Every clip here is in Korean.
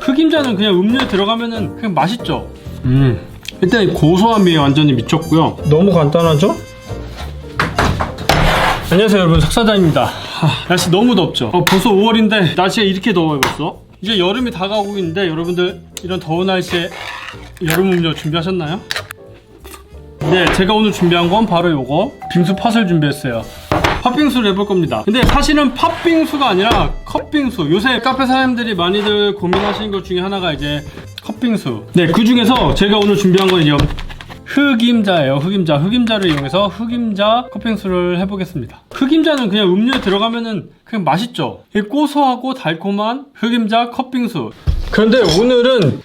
흑임자는 그냥 음료에 들어가면은 그냥 맛있죠. 일단 고소함이 완전히 미쳤고요. 너무 간단하죠? 안녕하세요 여러분, 석사장입니다. 날씨 너무 덥죠? 벌써 5월인데 날씨가 이렇게 더워요 벌써? 이제 여름이 다가오고 있는데 여러분들 이런 더운 날씨에 여름 음료 준비하셨나요? 네, 제가 오늘 준비한 건 바로 요거 빙수 팥을 준비했어요. 팥빙수를 해볼 겁니다. 근데 사실은 팥빙수가 아니라 컵빙수. 요새 카페 사장님들이 많이들 고민하시는 것 중에 하나가 이제 컵빙수. 네, 그 중에서 제가 오늘 준비한 건 이제 흑임자예요. 흑임자를 이용해서 흑임자 컵빙수를 해보겠습니다. 흑임자는 그냥 음료에 들어가면은 그냥 맛있죠. 고소하고 달콤한 흑임자 컵빙수. 그런데 오늘은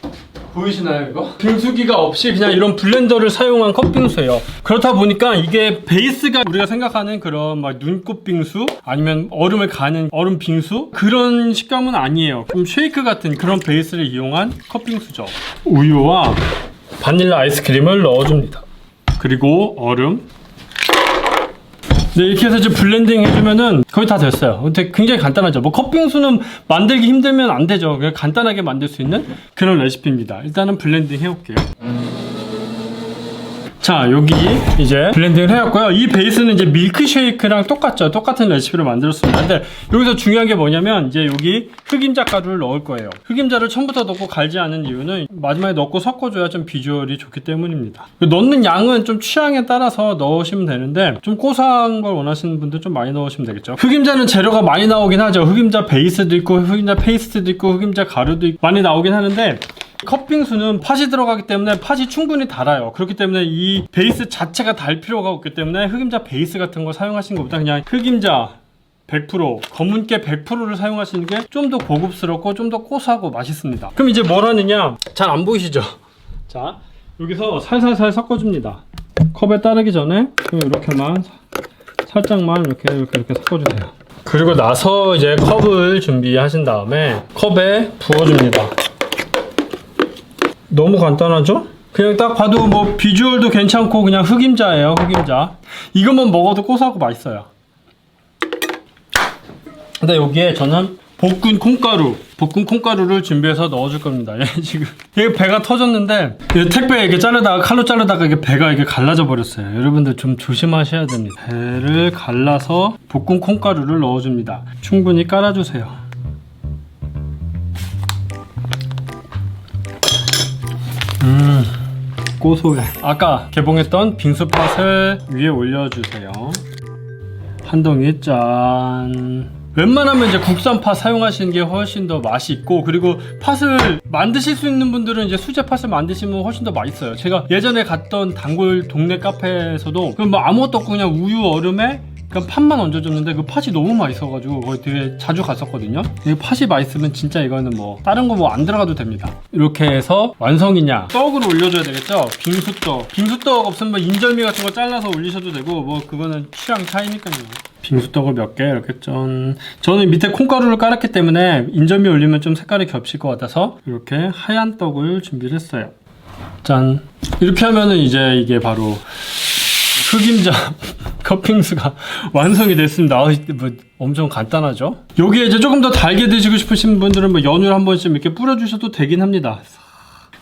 보이시나요 이거? 빙수기가 없이 그냥 이런 블렌더를 사용한 컵빙수예요. 그렇다 보니까 이게 베이스가 우리가 생각하는 그런 막 눈꽃 빙수 아니면 얼음을 가는 얼음 빙수 그런 식감은 아니에요. 좀 쉐이크 같은 그런 베이스를 이용한 컵빙수죠. 우유와 바닐라 아이스크림을 넣어줍니다. 그리고 얼음. 네, 이렇게 해서 이제 블렌딩 해주면은 거의 다 됐어요. 근데 굉장히 간단하죠. 뭐 컵빙수는 만들기 힘들면 안 되죠. 그냥 간단하게 만들 수 있는 그런 레시피입니다. 일단은 블렌딩 해볼게요. 자, 여기 이제 블렌딩을 해왔고요. 이 베이스는 이제 밀크쉐이크랑 똑같죠. 똑같은 레시피를 만들었습니다. 근데 여기서 중요한 게 뭐냐면 이제 여기 흑임자 가루를 넣을 거예요. 흑임자를 처음부터 넣고 갈지 않은 이유는 마지막에 넣고 섞어줘야 좀 비주얼이 좋기 때문입니다. 넣는 양은 좀 취향에 따라서 넣으시면 되는데 좀 고소한 걸 원하시는 분들 좀 많이 넣으시면 되겠죠. 흑임자는 재료가 많이 나오긴 하죠. 흑임자 베이스도 있고 흑임자 페이스트도 있고 흑임자 가루도 있고 많이 나오긴 하는데 컵빙수는 팥이 들어가기 때문에 팥이 충분히 달아요. 그렇기 때문에 이 베이스 자체가 달 필요가 없기 때문에 흑임자 베이스 같은 거 사용하시는 것보다 그냥 흑임자 100%, 검은깨 100%를 사용하시는 게 좀 더 고급스럽고 좀 더 고소하고 맛있습니다. 그럼 이제 뭘 하느냐? 잘 안 보이시죠? 자, 여기서 살살살 섞어줍니다. 컵에 따르기 전에 이렇게만 살짝만 이렇게 섞어주세요. 그리고 나서 이제 컵을 준비하신 다음에 컵에 부어줍니다. 너무 간단하죠? 그냥 딱 봐도 뭐 비주얼도 괜찮고 그냥 흑임자예요. 흑임자. 이것만 먹어도 고소하고 맛있어요. 근데 여기에 저는 볶은 콩가루를 준비해서 넣어줄 겁니다. 지금 이게 배가 터졌는데 택배 이렇게 자르다가 칼로 자르다가 이게 배가 이게 갈라져 버렸어요. 여러분들 좀 조심하셔야 됩니다. 배를 갈라서 볶은 콩가루를 넣어줍니다. 충분히 깔아주세요. 고소해. 아까 개봉했던 빙수팥을 위에 올려주세요. 한 덩이 짠. 웬만하면 이제 국산 팥 사용하시는 게 훨씬 더 맛이 있고, 그리고 팥을 만드실 수 있는 분들은 이제 수제 팥을 만드시면 훨씬 더 맛있어요. 제가 예전에 갔던 단골 동네 카페에서도 뭐 아무것도 없고 그냥 우유 얼음에 그냥 팥만 얹어줬는데 그 팥이 너무 맛있어가지고 거기 되게 자주 갔었거든요. 이 팥이 맛있으면 진짜 이거는 뭐 다른 거 뭐 안 들어가도 됩니다. 이렇게 해서 완성이냐. 떡으로 올려줘야 되겠죠. 빙수떡 없으면 뭐 인절미 같은 거 잘라서 올리셔도 되고 뭐 그거는 취향 차이니까요. 빙수떡을 몇 개 이렇게 짠. 저는 밑에 콩가루를 깔았기 때문에 인절미 올리면 좀 색깔이 겹칠 것 같아서 이렇게 하얀 떡을 준비를 했어요. 짠. 이렇게 하면은 이제 이게 바로 흑임자 컵빙수가 완성이 됐습니다. 뭐 엄청 간단하죠? 여기에 이제 조금 더 달게 드시고 싶으신 분들은 뭐 연유를 한 번씩 이렇게 뿌려주셔도 되긴 합니다.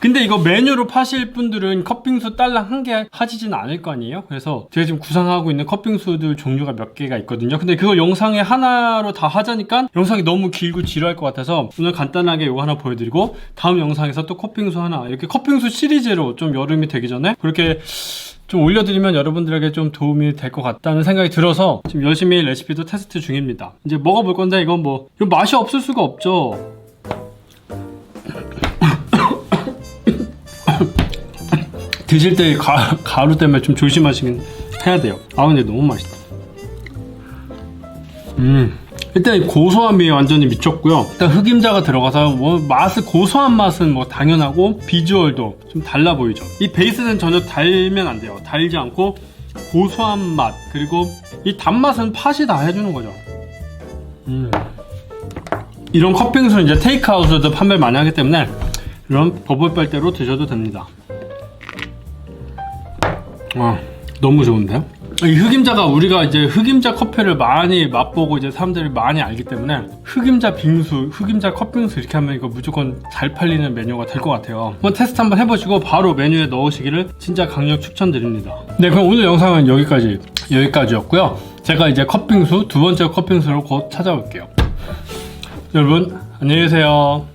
근데 이거 메뉴로 파실 분들은 컵빙수 딸랑 한 개 하시진 않을 거 아니에요? 그래서 제가 지금 구상하고 있는 컵빙수들 종류가 몇 개가 있거든요. 근데 그거 영상에 하나로 다 하자니까 영상이 너무 길고 지루할 것 같아서 오늘 간단하게 이거 하나 보여드리고 다음 영상에서 또 컵빙수 하나 이렇게 컵빙수 시리즈로 좀 여름이 되기 전에 그렇게 좀 올려드리면 여러분들에게 좀 도움이 될 것 같다는 생각이 들어서 지금 열심히 레시피도 테스트 중입니다. 이제 먹어볼 건데 이건 뭐 이건 맛이 없을 수가 없죠. 드실 때 가루 때문에 좀 조심하시긴 해야 돼요. 아 근데 너무 맛있다. 일단 고소함이 완전히 미쳤고요. 일단 흑임자가 들어가서 뭐 맛은 고소한 맛은 뭐 당연하고 비주얼도 좀 달라 보이죠. 이 베이스는 전혀 달면 안 돼요. 달지 않고 고소한 맛 그리고 이 단맛은 팥이 다 해주는 거죠. 이런 컵빙수는 이제 테이크아웃에도 판매를 많이 하기 때문에 이런 버블 빨대로 드셔도 됩니다. 너무 좋은데요? 이 흑임자가 우리가 이제 흑임자 커피를 많이 맛보고 이제 사람들이 많이 알기 때문에 흑임자 빙수, 흑임자 컵빙수 이렇게 하면 이거 무조건 잘 팔리는 메뉴가 될 것 같아요. 한번 테스트 한번 해보시고 바로 메뉴에 넣으시기를 진짜 강력 추천드립니다. 네, 그럼 오늘 영상은 여기까지였고요. 제가 이제 컵빙수, 두 번째 컵빙수로 곧 찾아올게요. 여러분 안녕히 계세요.